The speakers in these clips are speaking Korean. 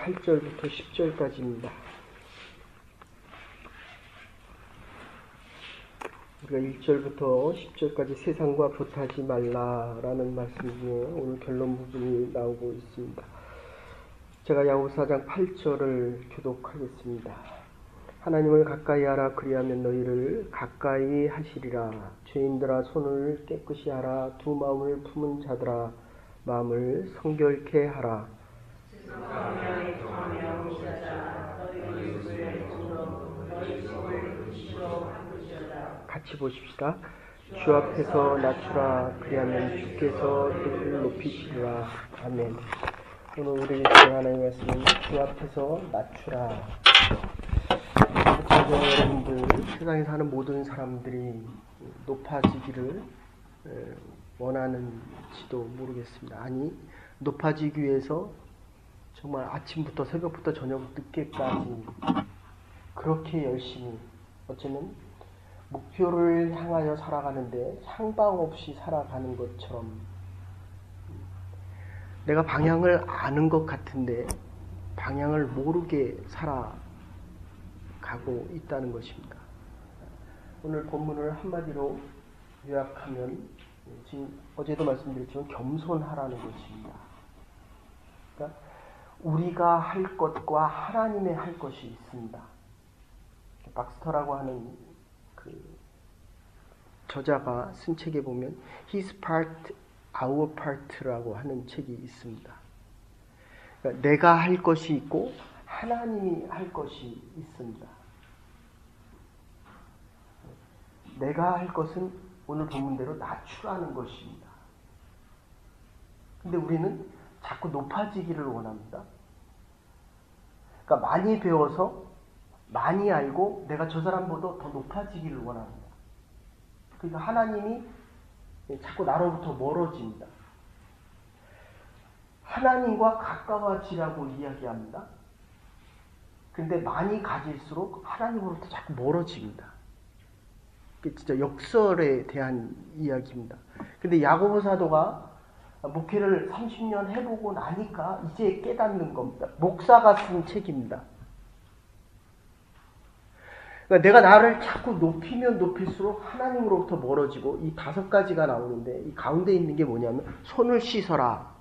8절부터 10절까지입니다. 우리가 1절부터 10절까지 세상과 보타지 말라라는 말씀 중에 오늘 결론 부분이 나오고 있습니다. 제가 야고보서 4장 8절을 교독하겠습니다. 하나님을 가까이 하라. 그리하면 너희를 가까이 하시리라. 죄인들아 손을 깨끗이 하라. 두 마음을 품은 자들아 마음을 성결케 하라. 같이 보십시다. 주 앞에서 낮추라. 그리하면 주께서 너희를 높이시리라. 아멘. 오늘 우리에게 주신 하나님의 말씀은 주 앞에서 낮추라. 여러분들, 세상에 사는 모든 사람들이 높아지기를 원하는지도 모르겠습니다. 아니, 높아지기 위해서 정말 아침부터 새벽부터 저녁 늦게까지 그렇게 열심히, 어쩌면 목표를 향하여 살아가는데 향방 없이 살아가는 것처럼 내가 방향을 아는 것 같은데 방향을 모르게 살아가고 있다는 것입니다. 오늘 본문을 한마디로 요약하면 지금 어제도 말씀드렸지만 겸손하라는 것입니다. 그러니까 우리가 할 것과 하나님의 할 것이 있습니다. 박스터라고 하는 그 저자가 쓴 책에 보면 His part, Our part라고 하는 책이 있습니다. 그러니까 내가 할 것이 있고 하나님이 할 것이 있습니다. 내가 할 것은 오늘 본문대로 낮추라는 것입니다. 근데 우리는 자꾸 높아지기를 원합니다. 그러니까 많이 배워서 많이 알고 내가 저 사람보다 더 높아지기를 원합니다. 그러니까 하나님이 자꾸 나로부터 멀어집니다. 하나님과 가까워지라고 이야기합니다. 근데 많이 가질수록 하나님으로부터 자꾸 멀어집니다. 이게 진짜 역설에 대한 이야기입니다. 근데 야고보 사도가 목회를 30년 해보고 나니까 이제 깨닫는 겁니다. 목사가 쓴 책입니다. 그러니까 내가 나를 자꾸 높이면 높일수록 하나님으로부터 멀어지고, 이 5가지가 나오는데 이 가운데 있는 게 뭐냐면 손을 씻어라.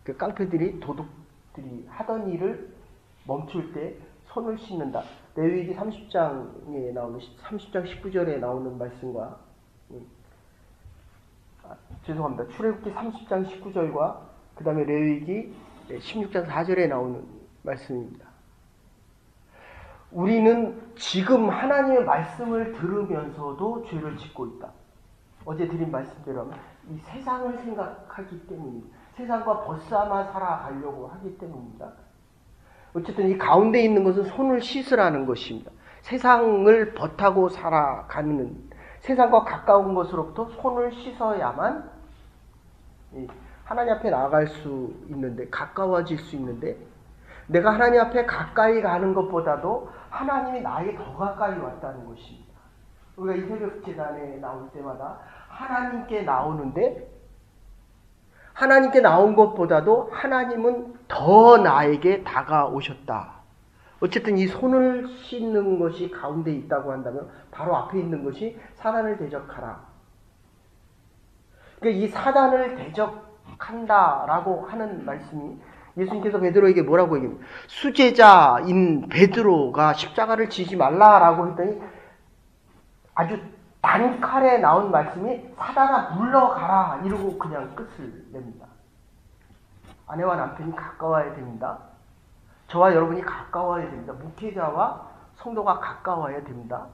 그 깡패들이, 도둑들이 하던 일을 멈출 때 손을 씻는다. 레위기 30장에 나오는 30장 19절에 나오는 말씀과 죄송합니다. 출애굽기 30장 19절과 그 다음에 레위기 16장 4절에 나오는 말씀입니다. 우리는 지금 하나님의 말씀을 들으면서도 죄를 짓고 있다. 어제 드린 말씀대로 하면 이 세상을 생각하기 때문입니다. 세상과 벗삼아 살아가려고 하기 때문입니다. 어쨌든 이 가운데 있는 것은 손을 씻으라는 것입니다. 세상을 벗하고 살아가는, 세상과 가까운 것으로부터 손을 씻어야만 하나님 앞에 나아갈 수 있는데, 가까워질 수 있는데, 내가 하나님 앞에 가까이 가는 것보다도 하나님이 나에게 더 가까이 왔다는 것입니다. 우리가 이 새벽 제단에 나올 때마다 하나님께 나오는데, 하나님께 나온 것보다도 하나님은 더 나에게 다가오셨다. 어쨌든 이 손을 씻는 것이 가운데 있다고 한다면 바로 앞에 있는 것이 사단을 대적하라. 그러니까 이 사단을 대적한다라고 하는 말씀이, 예수님께서 베드로에게 뭐라고 얘기합니까? 수제자인 베드로가 십자가를 지지 말라라고 했더니 아주 단칼에 나온 말씀이 사단아 물러가라 이러고 그냥 끝을 냅니다. 아내와 남편이 가까워야 됩니다. 저와 여러분이 가까워야 됩니다. 목회자와 성도가 가까워야 됩니다.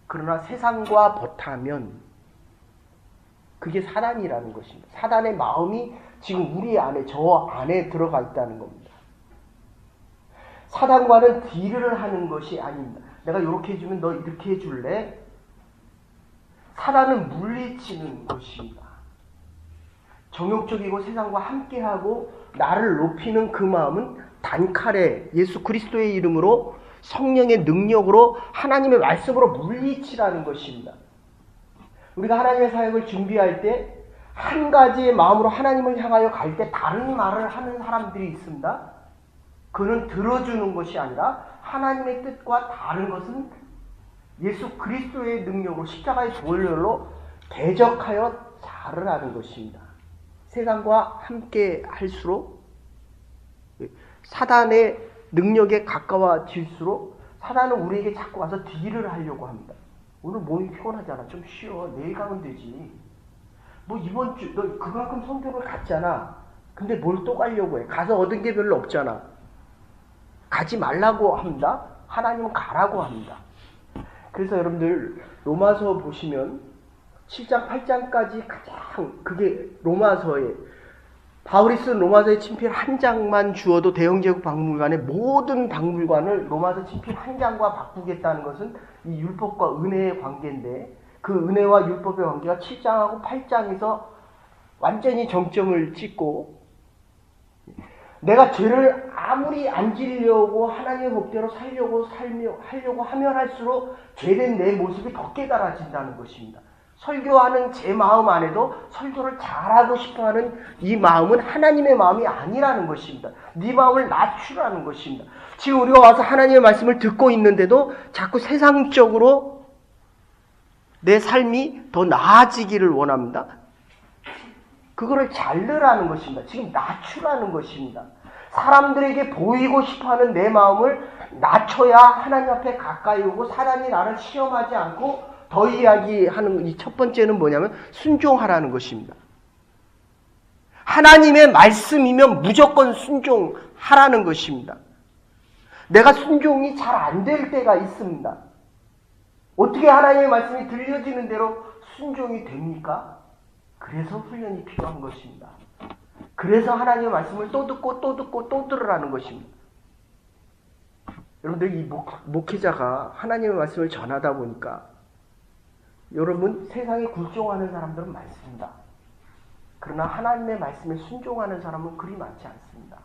그러나 세상과 벗하면 그게 사단이라는 것입니다. 사단의 마음이 지금 우리 안에, 저 안에 들어가 있다는 겁니다. 사단과는 딜을 하는 것이 아닙니다. 내가 이렇게 해주면 너 이렇게 해줄래? 사단은 물리치는 것입니다. 정욕적이고 세상과 함께하고 나를 높이는 그 마음은 단칼에 예수 그리스도의 이름으로 성령의 능력으로 하나님의 말씀으로 물리치라는 것입니다. 우리가 하나님의 사역을 준비할 때 한 가지의 마음으로 하나님을 향하여 갈 때 다른 말을 하는 사람들이 있습니다. 그는 들어주는 것이 아니라 하나님의 뜻과 다른 것은 예수 그리스도의 능력으로 십자가의 보혈로 대적하여 자르라는 것입니다. 세상과 함께 할수록 사단의 능력에 가까워질수록 사단은 우리에게 자꾸 와서 딜을 하려고 합니다. 오늘 몸이 피곤하잖아. 좀 쉬어. 내일 가면 되지. 뭐 이번 주 너 그만큼 성경을 갔잖아. 근데 뭘 또 가려고 해. 가서 얻은 게 별로 없잖아. 가지 말라고 합니다. 하나님은 가라고 합니다. 그래서 여러분들 로마서 보시면 7장 8장까지 가장 그게 로마서에 바울이 쓴 로마서의 친필 한 장만 주어도 대영제국 박물관의 모든 박물관을 로마서 친필 한 장과 바꾸겠다는 것은 이 율법과 은혜의 관계인데 그 은혜와 율법의 관계가 7장하고 8장에서 완전히 정점을 찍고 내가 죄를 아무리 안 지으려고 하나님의 법대로 하려고 하면 할수록 죄된 내 모습이 더 깨달아진다는 것입니다. 설교하는 제 마음 안에도 설교를 잘하고 싶어하는 이 마음은 하나님의 마음이 아니라는 것입니다. 네 마음을 낮추라는 것입니다. 지금 우리가 와서 하나님의 말씀을 듣고 있는데도 자꾸 세상적으로 내 삶이 더 나아지기를 원합니다. 그거를 자르라는 것입니다. 지금 낮추라는 것입니다. 사람들에게 보이고 싶어하는 내 마음을 낮춰야 하나님 앞에 가까이 오고 사단이 나를 시험하지 않고 더 이야기하는 이 첫 번째는 뭐냐면 순종하라는 것입니다. 하나님의 말씀이면 무조건 순종하라는 것입니다. 내가 순종이 잘 안 될 때가 있습니다. 어떻게 하나님의 말씀이 들려지는 대로 순종이 됩니까? 그래서 훈련이 필요한 것입니다. 그래서 하나님의 말씀을 또 듣고 또 듣고 또 들으라는 것입니다. 여러분들 이 목회자가 하나님의 말씀을 전하다 보니까 여러분 세상에 굴종하는 사람들은 많습니다. 그러나 하나님의 말씀에 순종하는 사람은 그리 많지 않습니다.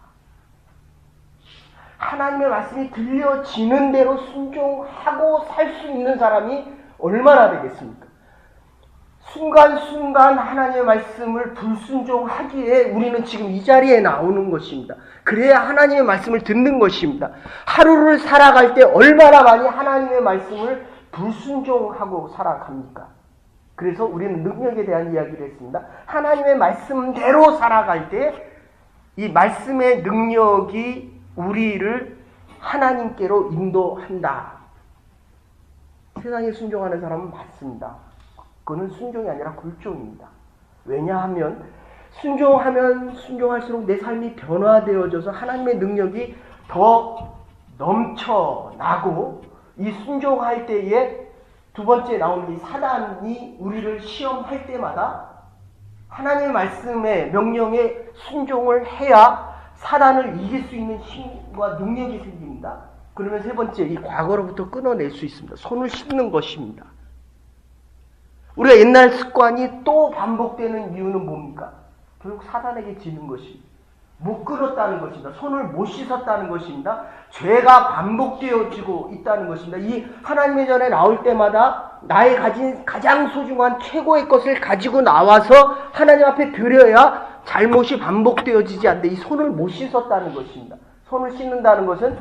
하나님의 말씀이 들려지는 대로 순종하고 살 수 있는 사람이 얼마나 되겠습니까? 순간순간 하나님의 말씀을 불순종하기에 우리는 지금 이 자리에 나오는 것입니다. 그래야 하나님의 말씀을 듣는 것입니다. 하루를 살아갈 때 얼마나 많이 하나님의 말씀을 불순종하고 살아갑니까? 그래서 우리는 능력에 대한 이야기를 했습니다. 하나님의 말씀대로 살아갈 때 이 말씀의 능력이 우리를 하나님께로 인도한다. 세상에 순종하는 사람은 맞습니다. 그거는 순종이 아니라 굴종입니다. 왜냐하면 순종하면 순종할수록 내 삶이 변화되어져서 하나님의 능력이 더 넘쳐나고 이 순종할 때에 두 번째 나오는 이 사단이 우리를 시험할 때마다 하나님의 말씀의 명령에 순종을 해야 사단을 이길 수 있는 힘과 능력이 생깁니다. 그러면 세 번째, 이 과거로부터 끊어낼 수 있습니다. 손을 씻는 것입니다. 우리가 옛날 습관이 또 반복되는 이유는 뭡니까? 결국 사단에게 지는 것입니다. 못 끊었다는 것입니다. 손을 못 씻었다는 것입니다. 죄가 반복되어지고 있다는 것입니다. 이 하나님의 전에 나올 때마다 나의 가진 가장 소중한 최고의 것을 가지고 나와서 하나님 앞에 드려야 잘못이 반복되어지지 않는데 이 손을 못 씻었다는 것입니다. 손을 씻는다는 것은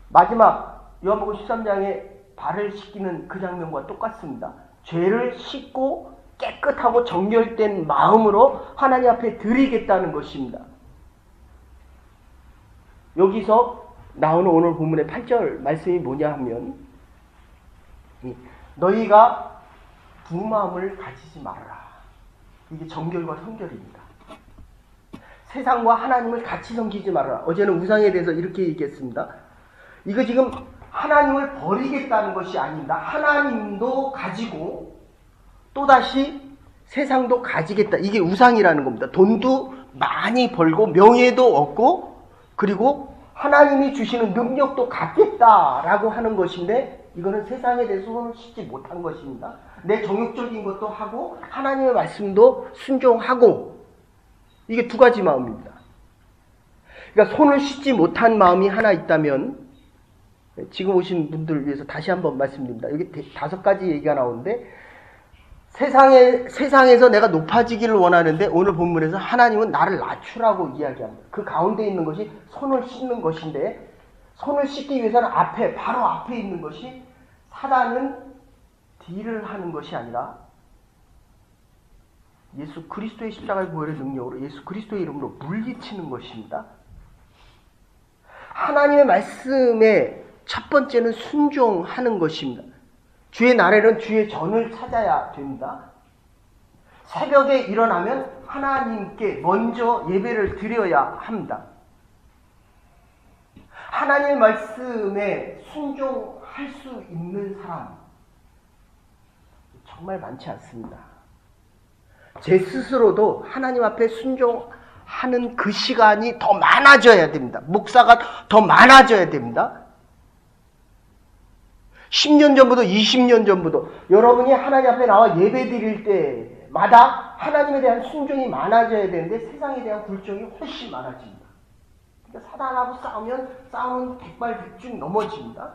마지막 요한복음 13장에 발을 씻기는 그 장면과 똑같습니다. 죄를 씻고 깨끗하고 정결된 마음으로 하나님 앞에 드리겠다는 것입니다. 여기서 나오는 오늘 본문의 8절 말씀이 뭐냐 하면 너희가 두 마음을 가지지 말아라. 이게 정결과 성결입니다. 세상과 하나님을 같이 섬기지 말아라. 어제는 우상에 대해서 이렇게 얘기했습니다. 이거 지금 하나님을 버리겠다는 것이 아닙니다. 하나님도 가지고 또다시 세상도 가지겠다. 이게 우상이라는 겁니다. 돈도 많이 벌고 명예도 얻고 그리고 하나님이 주시는 능력도 갖겠다라고 하는 것인데 이거는 세상에 대해서 손을 씻지 못한 것입니다. 내 정욕적인 것도 하고 하나님의 말씀도 순종하고 이게 두 가지 마음입니다. 그러니까 손을 씻지 못한 마음이 하나 있다면 지금 오신 분들을 위해서 다시 한번 말씀드립니다. 여기 5가지 얘기가 나오는데 세상에서 내가 높아지기를 원하는데 오늘 본문에서 하나님은 나를 낮추라고 이야기합니다. 그 가운데 있는 것이 손을 씻는 것인데 손을 씻기 위해서는 바로 앞에 있는 것이 사단은 딜을 하는 것이 아니라 예수 그리스도의 십자가의 보혈의 능력으로 예수 그리스도의 이름으로 물리치는 것입니다. 하나님의 말씀의 첫 번째는 순종하는 것입니다. 주의 날에는 주의 전을 찾아야 됩니다. 새벽에 일어나면 하나님께 먼저 예배를 드려야 합니다. 하나님의 말씀에 순종할 수 있는 사람 정말 많지 않습니다. 제 스스로도 하나님 앞에 순종하는 그 시간이 더 많아져야 됩니다. 목사가 더 많아져야 됩니다. 10년 전부터 20년 전부터 여러분이 하나님 앞에 나와 예배 드릴 때마다 하나님에 대한 순종이 많아져야 되는데 세상에 대한 굴종이 훨씬 많아집니다. 그러니까 사단하고 싸우면 싸움은 백발백중 넘어집니다.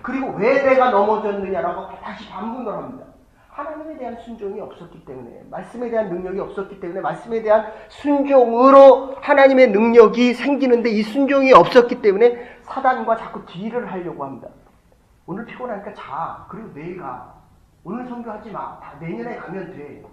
그리고 왜 내가 넘어졌느냐라고 다시 반문을 합니다. 하나님에 대한 순종이 없었기 때문에, 말씀에 대한 능력이 없었기 때문에, 말씀에 대한 순종으로 하나님의 능력이 생기는데 이 순종이 없었기 때문에 사단과 자꾸 딜을 하려고 합니다. 오늘 피곤하니까 자. 그리고 내일 가. 오늘 선교하지 마. 다 내년에 가면 돼.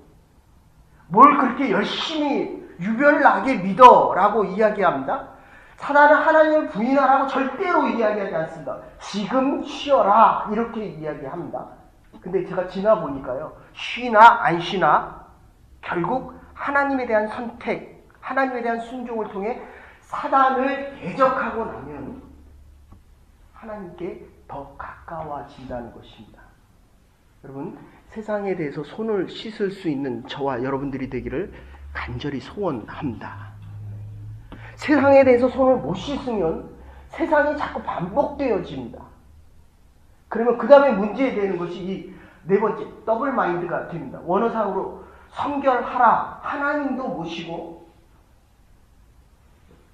뭘 그렇게 열심히 유별나게 믿어 라고 이야기합니다. 사단은 하나님을 부인하라고 절대로 이야기하지 않습니다. 지금 쉬어라 이렇게 이야기합니다. 근데 제가 지나보니까요. 쉬나 안 쉬나 결국 하나님에 대한 선택, 하나님에 대한 순종을 통해 사단을 대적하고 나면 하나님께 더 가까워진다는 것입니다. 여러분, 세상에 대해서 손을 씻을 수 있는 저와 여러분들이 되기를 간절히 소원합니다. 세상에 대해서 손을 못 씻으면 세상이 자꾸 반복되어집니다. 그러면 그 다음에 문제되는 것이 이 네 번째, 더블 마인드가 됩니다. 원어상으로 성결하라, 하나님도 모시고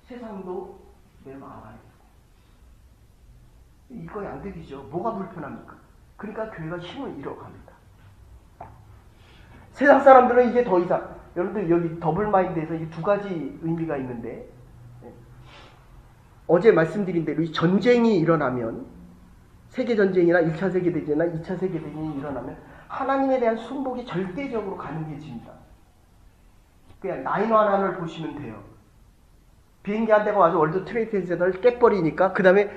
세상도 내 마음 안에. 이거 양득이죠. 뭐가 불편합니까? 그러니까 교회가 힘을 잃어갑니다. 세상 사람들은 이제 더 이상, 여러분들 여기 더블 마인드에서 이 두 가지 의미가 있는데, 어제 말씀드린 대로 이 전쟁이 일어나면, 세계전쟁이나 1차 세계대전이나 2차 세계대전이 일어나면 하나님에 대한 순복이 절대적으로 가능해집니다. 그냥 911을 보시면 돼요. 비행기 한 대가 와서 월드 트레이드 센터를 깨버리니까 그 다음에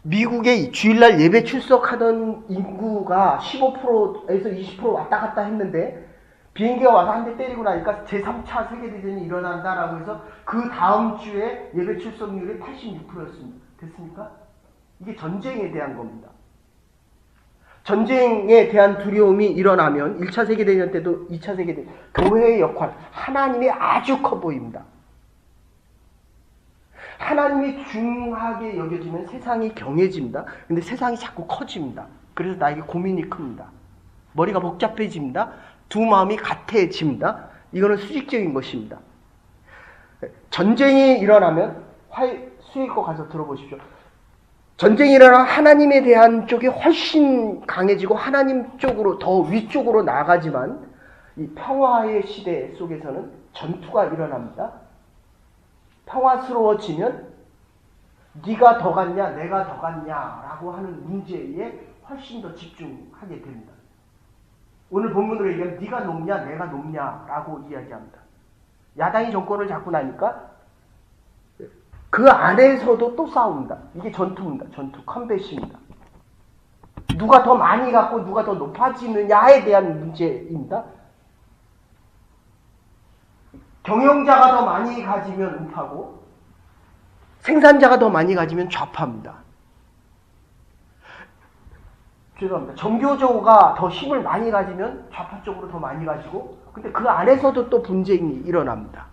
미국의 주일날 예배 출석하던 인구가 15%에서 20% 왔다 갔다 했는데 비행기가 와서 한 대 때리고 나니까 제3차 세계대전이 일어난다라고 해서 그 다음 주에 예배 출석률이 86%였습니다. 됐습니까? 이게 전쟁에 대한 겁니다. 전쟁에 대한 두려움이 일어나면 1차 세계대전 때도 2차 세계대전, 교회의 역할, 하나님이 아주 커 보입니다. 하나님이 중하게 여겨지면 세상이 경해집니다. 근데 세상이 자꾸 커집니다. 그래서 나에게 고민이 큽니다. 머리가 복잡해집니다. 두 마음이 같아집니다. 이거는 수직적인 것입니다. 전쟁이 일어나면 수익고 가서 들어보십시오. 전쟁이 일어나 하나님에 대한 쪽이 훨씬 강해지고 하나님 쪽으로 더 위쪽으로 나가지만 이 평화의 시대 속에서는 전투가 일어납니다. 평화스러워지면 네가 더 같냐 내가 더 같냐라고 하는 문제에 훨씬 더 집중하게 됩니다. 오늘 본문으로 얘기하면 네가 높냐 내가 높냐라고 이야기합니다. 야당이 정권을 잡고 나니까 그 안에서도 또 싸웁니다. 이게 전투입니다. 전투, 컴뱃입니다. 누가 더 많이 갖고 누가 더 높아지느냐에 대한 문제입니다. 경영자가 더 많이 가지면 우파고 생산자가 더 많이 가지면 좌파입니다. 죄송합니다. 정교조가 더 힘을 많이 가지면 좌파 쪽으로 더 많이 가지고 근데 그 안에서도 또 분쟁이 일어납니다.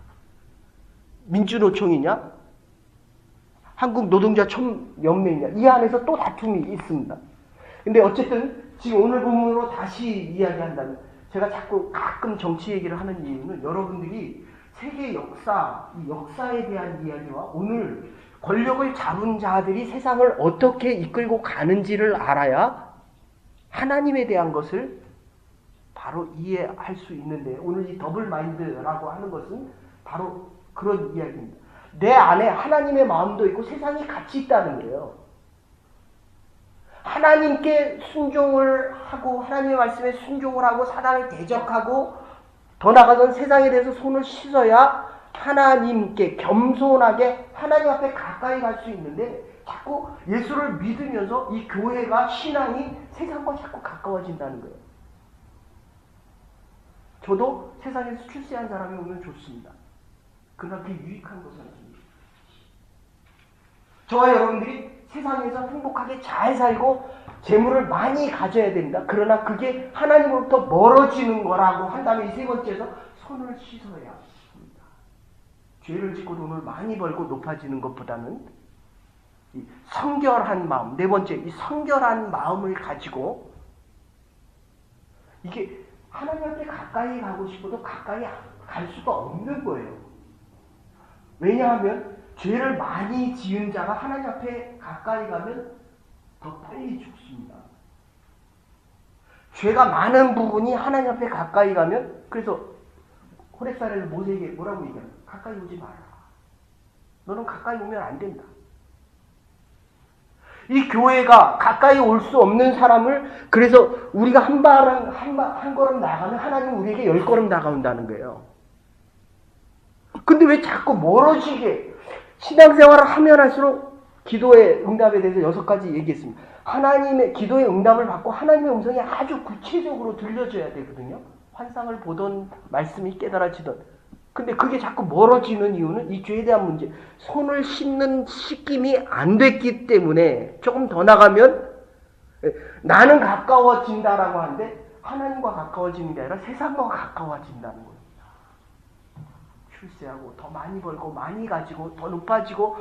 민주노총이냐? 한국노동자연맹이냐? 이 안에서 또 다툼이 있습니다. 근데 어쨌든 지금 오늘 본문으로 다시 이야기한다면 제가 자꾸 가끔 정치 얘기를 하는 이유는 여러분들이 세계 역사, 이 역사에 대한 이야기와 오늘 권력을 잡은 자들이 세상을 어떻게 이끌고 가는지를 알아야 하나님에 대한 것을 바로 이해할 수 있는데 오늘 이 더블 마인드라고 하는 것은 바로 그런 이야기입니다. 내 안에 하나님의 마음도 있고 세상이 같이 있다는 거예요. 하나님께 순종을 하고 하나님의 말씀에 순종을 하고 사단을 대적하고 더 나아가서 세상에 대해서 손을 씻어야 하나님께 겸손하게 하나님 앞에 가까이 갈 수 있는데 자꾸 예수를 믿으면서 이 교회가 신앙이 세상과 자꾸 가까워진다는 거예요. 저도 세상에서 출세한 사람이 오면 좋습니다. 그러나 그게 유익한 것은 아닙니다. 저와 여러분들이 세상에서 행복하게 잘 살고 재물을 많이 가져야 됩니다. 그러나 그게 하나님으로부터 멀어지는 거라고 한다면 이 세 번째에서 손을 씻어야 합니다. 죄를 짓고 돈을 많이 벌고 높아지는 것보다는 이 성결한 마음, 네 번째 이 성결한 마음을 가지고 이게 하나님 앞에 가까이 가고 싶어도 가까이 갈 수가 없는 거예요. 왜냐하면 죄를 많이 지은 자가 하나님 앞에 가까이 가면 더 빨리 죽습니다. 죄가 많은 부분이 하나님 앞에 가까이 가면 그래서 호렙산에서 모세에게 뭐라고 얘기하냐? 가까이 오지 마라. 너는 가까이 오면 안 된다. 이 교회가 가까이 올 수 없는 사람을 그래서 우리가 한 걸음 나가면 하나님은 우리에게 10걸음 다가온다는 거예요. 근데 왜 자꾸 멀어지게 신앙생활을 하면 할수록 기도의 응답에 대해서 6가지 얘기했습니다. 하나님의 기도의 응답을 받고 하나님의 음성이 아주 구체적으로 들려줘야 되거든요. 환상을 보던 말씀이 깨달아지던. 근데 그게 자꾸 멀어지는 이유는 이 죄에 대한 문제. 손을 씻는 씻김이 안 됐기 때문에 조금 더 나가면 나는 가까워진다라고 하는데 하나님과 가까워지는 게 아니라 세상과 가까워진다는 거예요. 출세하고 더 많이 벌고 많이 가지고 더 높아지고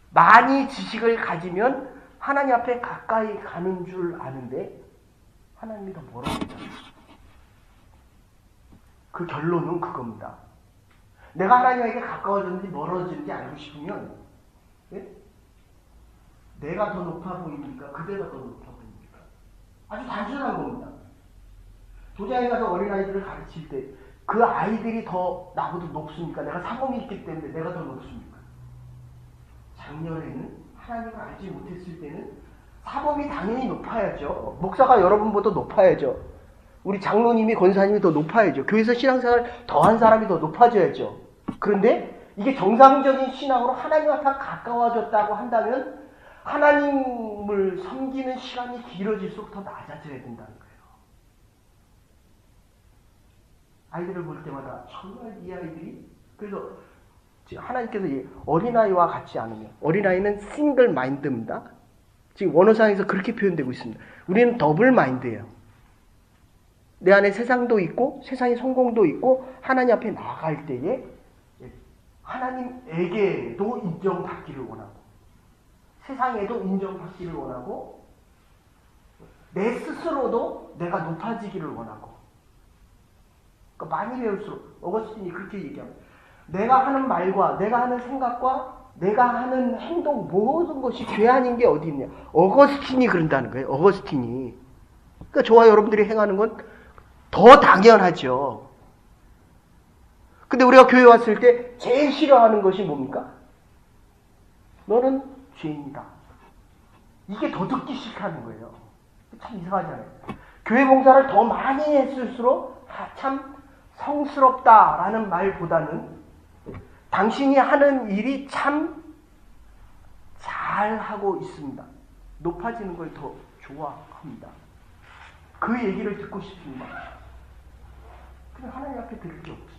많이 지식을 가지면 하나님 앞에 가까이 가는 줄 아는데 하나님이 더 멀어지잖아요. 그 결론은 그겁니다. 내가 하나님에게 가까워졌는지 멀어지는지 알고 싶으면 예? 내가 더 높아 보입니까? 그대가 더 높아 보입니까? 아주 단순한 겁니다. 도장에 가서 어린아이들을 가르칠 때 그 아이들이 더 나보다 높습니까? 내가 사범이 있기 때문에 내가 더 높습니까? 작년에는 하나님을 알지 못했을 때는 사범이 당연히 높아야죠. 목사가 여러분보다 높아야죠. 우리 장로님이 권사님이 더 높아야죠. 교회에서 신앙생활 더한 사람이 더 높아져야죠. 그런데 이게 정상적인 신앙으로 하나님 앞에 가까워졌다고 한다면 하나님을 섬기는 시간이 길어질수록 더 낮아져야 된다는 거예요. 아이들을 볼 때마다 정말 이 아이들이 그래서 하나님께서 어린아이와 같지 않으면 어린아이는 싱글 마인드입니다. 지금 원어상에서 그렇게 표현되고 있습니다. 우리는 더블 마인드예요. 내 안에 세상도 있고 세상의 성공도 있고 하나님 앞에 나아갈 때에 하나님에게도 인정받기를 원하고 세상에도 인정받기를 원하고 내 스스로도 내가 높아지기를 원하고 그러니까 많이 배울수록 어거스틴이 그렇게 얘기합니다. 내가 하는 말과 내가 하는 생각과 내가 하는 행동 모든 것이 죄 아닌 게 어디 있냐. 어거스틴이 그런다는 거예요. 어거스틴이. 그러니까 저와 여러분들이 행하는 건 더 당연하죠. 근데 우리가 교회 왔을 때 제일 싫어하는 것이 뭡니까? 너는 죄인이다. 이게 더 듣기 싫다는 거예요. 참 이상하잖아요. 교회 봉사를 더 많이 했을수록 참 성스럽다라는 말보다는 당신이 하는 일이 참 잘하고 있습니다. 높아지는 걸 더 좋아합니다. 그 얘기를 듣고 싶습니다. 근데 하나님 앞에 들을 게 없습니다.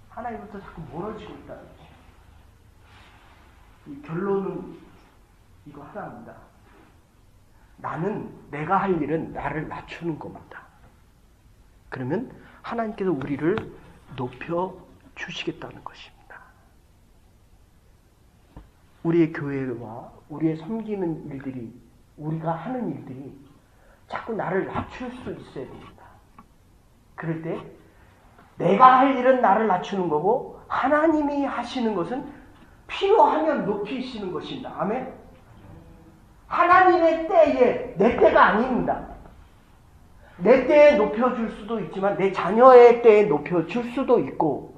하나님부터 자꾸 멀어지고 있다는 거죠. 이 결론은 이거 하나입니다. 나는 내가 할 일은 나를 낮추는 겁니다. 그러면 하나님께서 우리를 높여 주시겠다는 것입니다. 우리의 교회와 우리의 섬기는 일들이 우리가 하는 일들이 자꾸 나를 낮출 수 있어야 됩니다. 그럴 때 내가 할 일은 나를 낮추는 거고 하나님이 하시는 것은 필요하면 높이시는 것입니다. 아멘. 하나님의 때에 내 때가 아닙니다. 내 때에 높여줄 수도 있지만 내 자녀의 때에 높여줄 수도 있고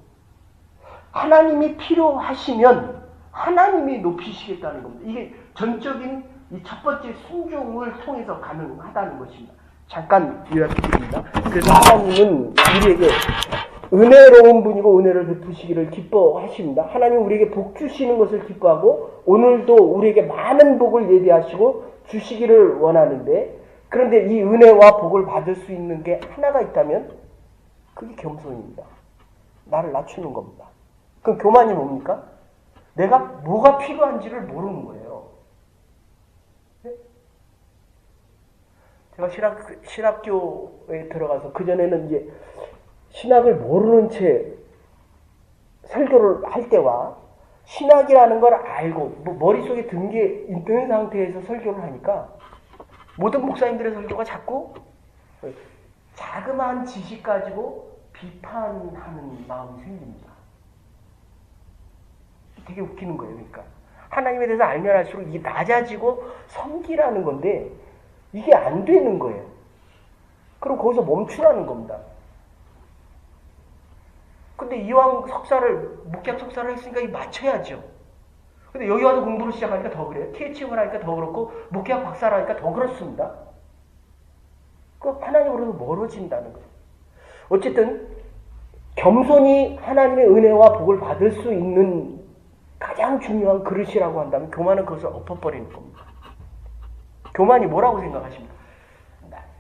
하나님이 필요하시면 하나님이 높이시겠다는 겁니다. 이게 전적인 이 첫 번째 순종을 통해서 가능하다는 것입니다. 잠깐 요약드립니다. 그래서 하나님은 우리에게 은혜로운 분이고 은혜를 베푸시기를 기뻐하십니다. 하나님 우리에게 복 주시는 것을 기뻐하고 오늘도 우리에게 많은 복을 예비하시고 주시기를 원하는데 그런데 이 은혜와 복을 받을 수 있는 게 하나가 있다면 그게 겸손입니다. 나를 낮추는 겁니다. 그럼 교만이 뭡니까? 내가 뭐가 필요한지를 모르는 거예요. 제가 신학교에 들어가서 그전에는 이제 신학을 모르는 채 설교를 할 때와 신학이라는 걸 알고 머릿속에 든 게 있는 상태에서 설교를 하니까 모든 목사님들의 설교가 자꾸 자그마한 지식 가지고 비판하는 마음이 생깁니다. 되게 웃기는 거예요. 그러니까 하나님에 대해서 알면 알수록 이게 낮아지고 섬기라는 건데 이게 안 되는 거예요. 그럼 거기서 멈추라는 겁니다. 근데 이왕 목약 석사를 했으니까 이 맞춰야죠. 근데 여기 와서 공부를 시작하니까 더 그래요. THM을 하니까 더 그렇고 목약 박사를 하니까 더 그렇습니다. 그 하나님으로서 멀어진다는 거예요. 어쨌든 겸손히 하나님의 은혜와 복을 받을 수 있는 가장 중요한 그릇이라고 한다면 교만은 그것을 엎어버리는 겁니다. 교만이 뭐라고 생각하십니까?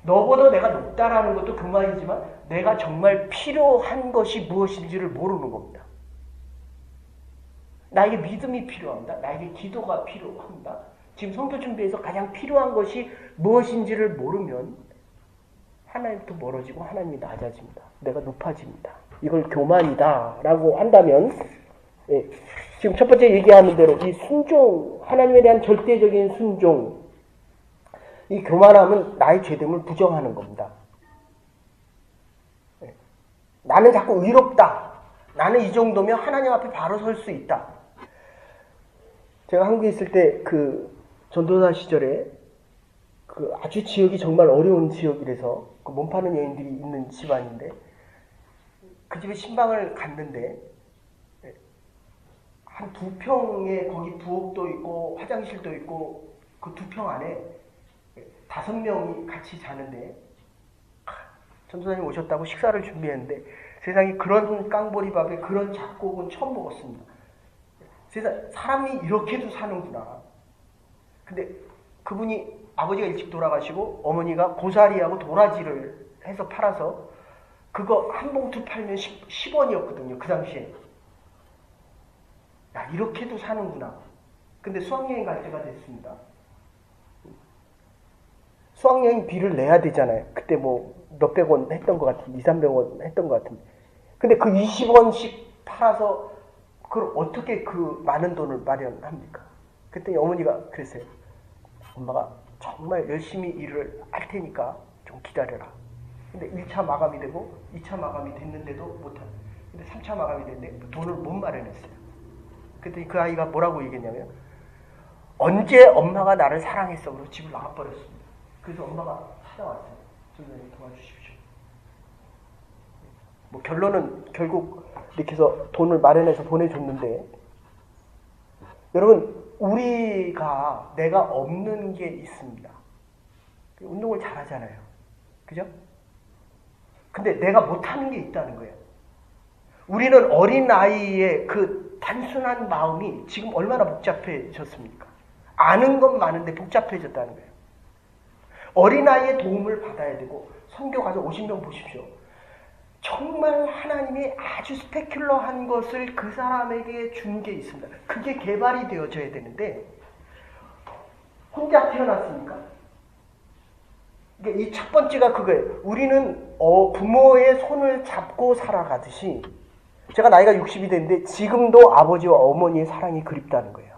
너보다 내가 높다라는 것도 교만이지만 내가 정말 필요한 것이 무엇인지를 모르는 겁니다. 나에게 믿음이 필요합니다. 나에게 기도가 필요합니다. 지금 성교 준비에서 가장 필요한 것이 무엇인지를 모르면 하나님부터 멀어지고 하나님이 낮아집니다. 내가 높아집니다. 이걸 교만이다라고 한다면 지금 첫 번째 얘기하는 대로 이 순종, 하나님에 대한 절대적인 순종, 이 교만함은 나의 죄됨을 부정하는 겁니다. 나는 자꾸 의롭다. 나는 이 정도면 하나님 앞에 바로 설 수 있다. 제가 한국에 있을 때 그 전도사 시절에 그 아주 지역이 정말 어려운 지역이라서 그 몸 파는 여인들이 있는 집안인데 그 집에 신방을 갔는데 한 2평에 거기 부엌도 있고 화장실도 있고 그 2평 안에 5명이 같이 자는데 전도사님 오셨다고 식사를 준비했는데 세상에 그런 깡보리밥에 그런 잡곡은 처음 먹었습니다. 세상 사람이 이렇게도 사는구나. 근데 그분이 아버지가 일찍 돌아가시고 어머니가 고사리하고 도라지를 해서 팔아서 그거 한 봉투 팔면 10원이었거든요. 그 당시에. 야, 이렇게도 사는구나. 근데 수학여행 갈 때가 됐습니다. 수학여행 비를 내야 되잖아요. 그때 뭐 몇백 원 했던 것 같은데 200~300원 했던 것 같은데 근데 그 20원씩 팔아서 그걸 어떻게 그 많은 돈을 마련합니까? 그랬더니 어머니가 그랬어요. 엄마가 정말 열심히 일을 할 테니까 좀 기다려라. 근데 1차 마감이 되고 2차 마감이 됐는데도 못한. 근데 3차 마감이 됐는데 돈을 못 마련했어요. 그랬더니 그 아이가 뭐라고 얘기했냐면 언제 엄마가 나를 사랑했어? 그러고 집을 나가버렸습니다. 그래서 엄마가 찾아왔어요. 선생님 도와주십시오. 뭐 결론은 결국 이렇게 해서 돈을 마련해서 보내줬는데 여러분 우리가 내가 없는 게 있습니다. 운동을 잘하잖아요. 그죠? 근데 내가 못하는 게 있다는 거예요. 우리는 어린아이의 그 단순한 마음이 지금 얼마나 복잡해졌습니까? 아는 건 많은데 복잡해졌다는 거예요. 어린아이의 도움을 받아야 되고 선교 가서 50명 보십시오. 정말 하나님이 아주 스페큘러한 것을 그 사람에게 준 게 있습니다. 그게 개발이 되어져야 되는데 혼자 태어났습니까? 이 첫 번째가 그거예요. 우리는 부모의 손을 잡고 살아가듯이 제가 나이가 60이 됐는데 지금도 아버지와 어머니의 사랑이 그립다는 거예요.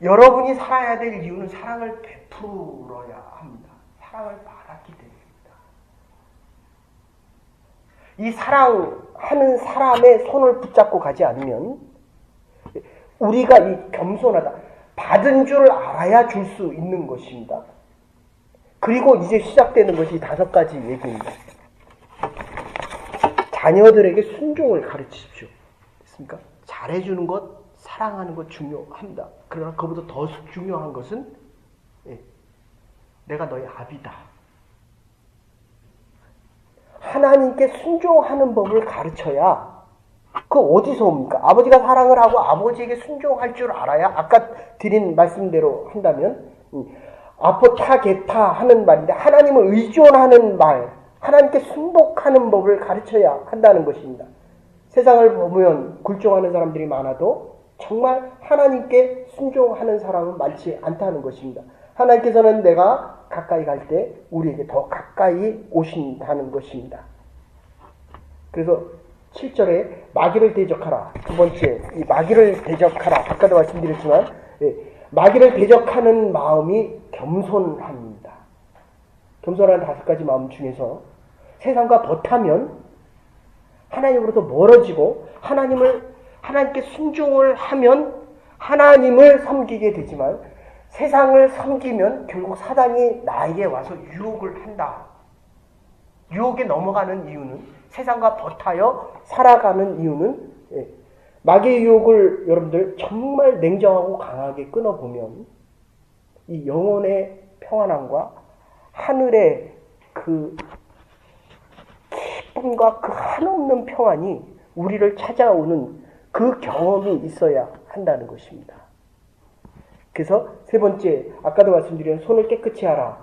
여러분이 살아야 될 이유는 사랑을 베풀어야 합니다. 사랑을 받았기 때문입니다. 이 사랑하는 사람의 손을 붙잡고 가지 않으면 우리가 이 겸손하다, 받은 줄 알아야 줄 수 있는 것입니다. 그리고 이제 시작되는 것이 5가지 얘기입니다. 자녀들에게 순종을 가르치십시오. 됐습니까? 잘해주는 것, 사랑하는 것 중요합니다. 그러나 그보다 더 중요한 것은 내가 너의 아비다. 하나님께 순종하는 법을 가르쳐야 그 어디서 옵니까? 아버지가 사랑을 하고 아버지에게 순종할 줄 알아야 아까 드린 말씀대로 한다면 아포타게타 하는 말인데 하나님을 의존하는 말, 하나님께 순복하는 법을 가르쳐야 한다는 것입니다. 세상을 보면 굴종하는 사람들이 많아도 정말 하나님께 순종하는 사람은 많지 않다는 것입니다. 하나님께서는 내가 가까이 갈 때 우리에게 더 가까이 오신다는 것입니다. 그래서 7절에 마귀를 대적하라. 두 번째, 이 마귀를 대적하라. 아까도 말씀드렸지만 마귀를 대적하는 마음이 겸손합니다. 겸손한 5가지 마음 중에서 세상과 벗하면 하나님으로부터 멀어지고 하나님께 순종을 하면 하나님을 섬기게 되지만 세상을 섬기면 결국 사단이 나에게 와서 유혹을 한다. 유혹에 넘어가는 이유는 세상과 벗하여 살아가는 이유는 마귀의 유혹을 여러분들 정말 냉정하고 강하게 끊어보면 이 영혼의 평안함과 하늘의 그 기쁨과 그 한없는 평안이 우리를 찾아오는 그 경험이 있어야 한다는 것입니다. 그래서 3번째, 아까도 말씀드린 손을 깨끗이 하라.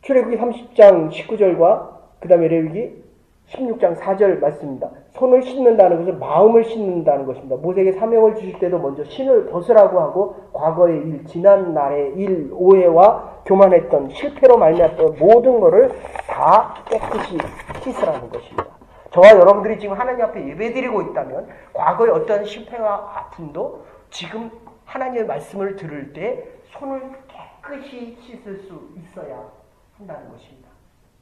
출애굽기 30장 19절과 그 다음에 레위기 16장 4절 말씀입니다. 손을 씻는다는 것은 마음을 씻는다는 것입니다. 모세에게 사명을 주실 때도 먼저 신을 벗으라고 하고 과거의 일, 지난 날의 일, 오해와 교만했던 실패로 말미암았던 모든 것을 다 깨끗이 씻으라는 것입니다. 저와 여러분들이 지금 하나님 앞에 예배드리고 있다면 과거의 어떤 실패와 아픔도 지금 하나님의 말씀을 들을 때 손을 깨끗이 씻을 수 있어야 한다는 것입니다.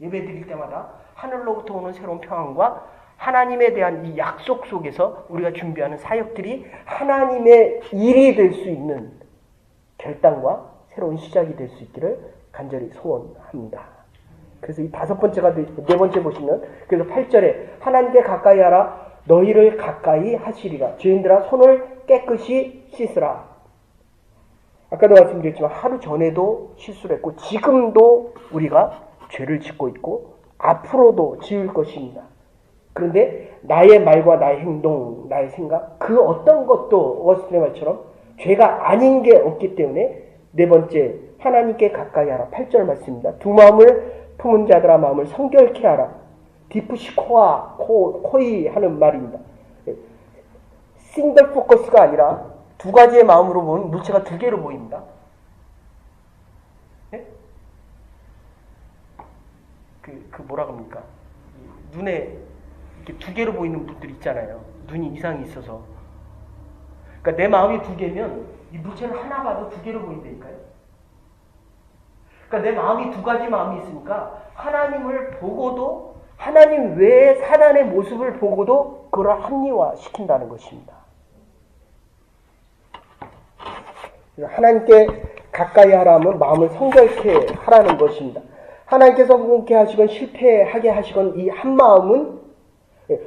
예배드릴 때마다 하늘로부터 오는 새로운 평안과 하나님에 대한 이 약속 속에서 우리가 준비하는 사역들이 하나님의 일이 될 수 있는 결단과 새로운 시작이 될 수 있기를 간절히 소원합니다. 그래서 이 5번째가 4번째 보시면 그래서 8절에 하나님께 가까이 하라 너희를 가까이 하시리라. 죄인들아 손을 깨끗이 씻으라. 아까도 말씀드렸지만 하루 전에도 실수를 했고 지금도 우리가 죄를 짓고 있고 앞으로도 지을 것입니다. 그런데 나의 말과 나의 행동, 나의 생각 그 어떤 것도 어거스틴의 말처럼 죄가 아닌 게 없기 때문에 4번째 하나님께 가까이 하라. 8절 말씀입니다. 두 마음을 품은 자들아 마음을 성결케 하라. 디프시코아 코이 하는 말입니다. 싱글 포커스가 아니라 2가지의 마음으로 보면 물체가 2개로 보입니다. 네? 그 뭐라 그럽니까? 눈에 이렇게 2개로 보이는 분들 있잖아요. 눈이 이상이 있어서. 그러니까 내 마음이 2개면 이 물체를 하나 봐도 2개로 보인다니까요. 그러니까 내 마음이 2가지 마음이 있으니까 하나님을 보고도 하나님 외에 사단의 모습을 보고도 그걸 합리화시킨다는 것입니다. 하나님께 가까이 하라면 마음을 성결케 하라는 것입니다. 하나님께서 성공케 하시건 실패하게 하시건 이 한 마음은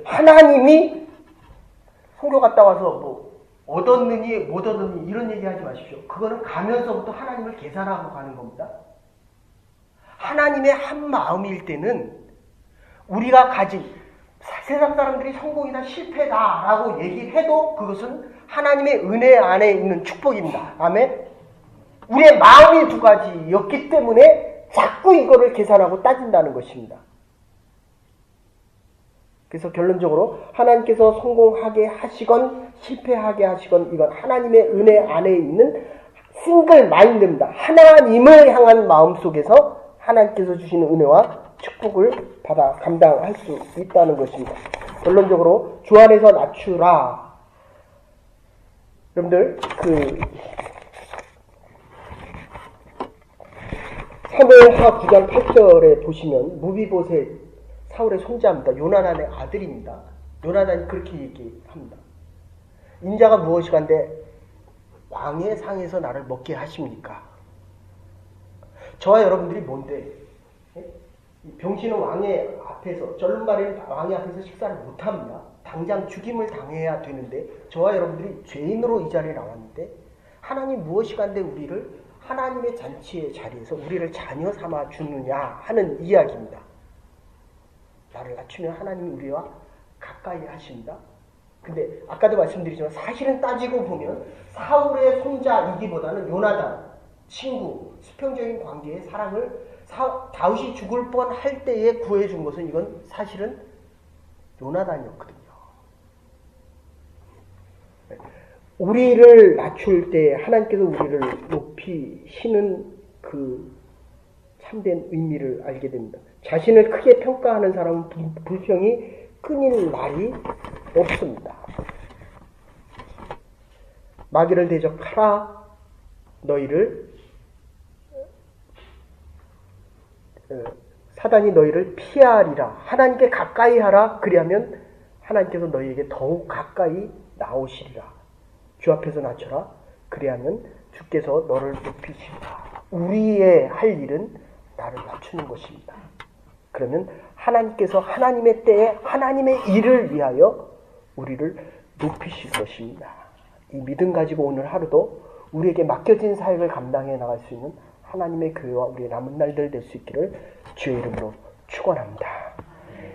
하나님이 성교 갔다 와서 뭐 얻었느니 못 얻었느니 이런 얘기 하지 마십시오. 그거는 가면서부터 하나님을 계산하고 가는 겁니다. 하나님의 한 마음일 때는 우리가 가진 세상 사람들이 성공이다 실패다라고 얘기해도 그것은 하나님의 은혜 안에 있는 축복입니다. 아멘. 우리의 마음이 2가지였기 때문에 자꾸 이거를 계산하고 따진다는 것입니다. 그래서 결론적으로 하나님께서 성공하게 하시건 실패하게 하시건 이건 하나님의 은혜 안에 있는 싱글 마인드입니다. 하나님을 향한 마음 속에서 하나님께서 주시는 은혜와 축복을 받아 감당할 수 있다는 것입니다. 결론적으로 주 안에서 낮추라. 여러분들 사무엘하 9장 8절에 보시면 무비보셋 사울의 손자입니다. 요나단의 아들입니다. 요나단이 그렇게 얘기합니다. 인자가 무엇이간데 왕의 상에서 나를 먹게 하십니까? 저와 여러분들이 뭔데? 병신은 왕의 앞에서, 쩔름말이는 왕의 앞에서 식사를 못합니다. 당장 죽임을 당해야 되는데 저와 여러분들이 죄인으로 이 자리에 나왔는데 하나님 무엇이 간데 우리를 하나님의 잔치의 자리에서 우리를 자녀 삼아 주느냐 하는 이야기입니다. 나를 낮추면 하나님이 우리와 가까이 하신다. 근데 아까도 말씀드리지만 사실은 따지고 보면 사울의 손자이기보다는 요나단, 친구, 수평적인 관계의 사랑을 다윗이 죽을 뻔할 때에 구해준 것은 이건 사실은 요나단이었거든요. 우리를 낮출 때 하나님께서 우리를 높이시는 그 참된 의미를 알게 됩니다. 자신을 크게 평가하는 사람은 불평이 끊일 날이 없습니다. 마귀를 대적하라. 사단이 너희를 피하리라. 하나님께 가까이 하라. 그리하면 하나님께서 너희에게 더욱 가까이 나오시리라. 주 앞에서 낮춰라. 그리하면 주께서 너를 높이시리라. 우리의 할 일은 나를 낮추는 것입니다. 그러면 하나님께서 하나님의 때에 하나님의 일을 위하여 우리를 높이실 것입니다. 이 믿음 가지고 오늘 하루도 우리에게 맡겨진 사역을 감당해 나갈 수 있는 하나님의 교회와 우리의 남은 날들 될 수 있기를 주의 이름으로 축원합니다.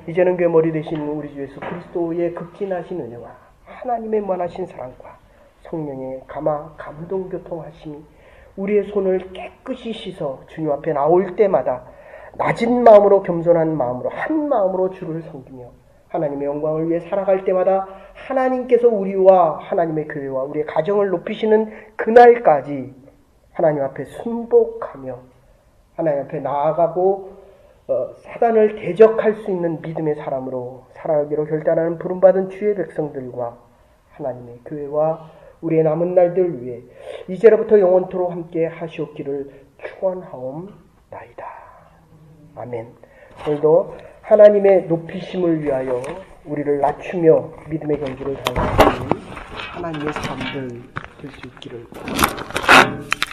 이제는 교회 머리 되신 우리 주 예수 그리스도의 극진하신 은혜와 하나님의 무한하신 사랑과 성령의 감동 교통하심이 우리의 손을 깨끗이 씻어 주님 앞에 나올 때마다 낮은 마음으로 겸손한 마음으로 한 마음으로 주를 섬기며 하나님의 영광을 위해 살아갈 때마다 하나님께서 우리와 하나님의 교회와 우리의 가정을 높이시는 그날까지 하나님 앞에 순복하며 하나님 앞에 나아가고 사단을 대적할 수 있는 믿음의 사람으로 살아가기로 결단하는 부름받은 주의 백성들과 하나님의 교회와 우리의 남은 날들 위해 이제로부터 영원토록 함께 하시옵기를 축원하옵나이다. 아멘. 오늘도 하나님의 높이심을 위하여 우리를 낮추며 믿음의 경주를 다하는 하나님의 사람들 될 수 있기를 바랍니다.